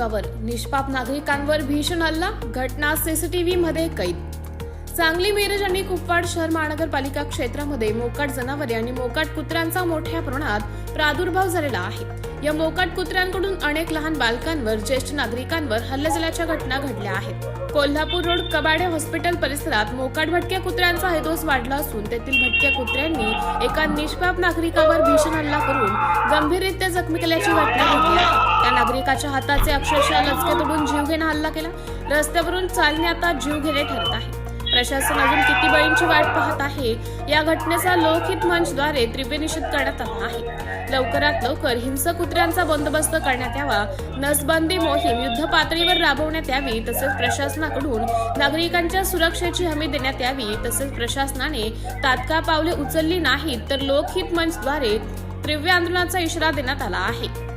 नागरिकावर, निष्पाप नागरिकांवर भीषण हल्ला, घटना सीसीटीव्ही मध्ये कैद। सांगली, मिरज आणि कुपवाड शहर महानगरपालिका क्षेत्रामध्ये मोकाट जनावरे आणि मोकाट कुत्र्यांचा मोठ्या प्रमाणात प्रादुर्भाव झालेला आहे। या मोकाट कुत्र्यांकडून अनेक लहान बालकांवर, ज्येष्ठ नागरिकांवर हल्ले झाल्याच्या घटना घडल्या आहेत। कोल्हापूर रोड कबाडे हॉस्पिटल परिसरात मोकाट भटक्या कुत्र्यांचा हैदोस वाढला असून तेथील भटक्या कुत्र्यांनी एका निष्पाप नागरिकावर भीषण हल्ला करून गंभीररित्या जखमी केल्याची घटना घडली आहे। त्या नागरिकाच्या हाताचे अक्षरशः लचके तोडून जीवघेणा हल्ला केला। रस्त्यावरून चालणे आता जीवघेणे ठरत आहे। प्रशासन अजून किती बळींची वाट पाहत आहे? या घटनेचा लोकहित मंचद्वारे तीव्र निषेध करण्यात आला आहे। लवकरात लवकर हिंसक कुत्र्यांचा बंदोबस्त करण्यात यावा, नसबंदी मोहीम युद्ध पातळीवर राबवण्यात यावी, तसेच प्रशासनाकडून नागरिकांच्या सुरक्षेची हमी देण्यात यावी। तसेच प्रशासनाने तात्काळ पावले उचलली नाहीत तर लोकहित मंचद्वारे तीव्र आंदोलनाचा इशारा देण्यात आला आहे।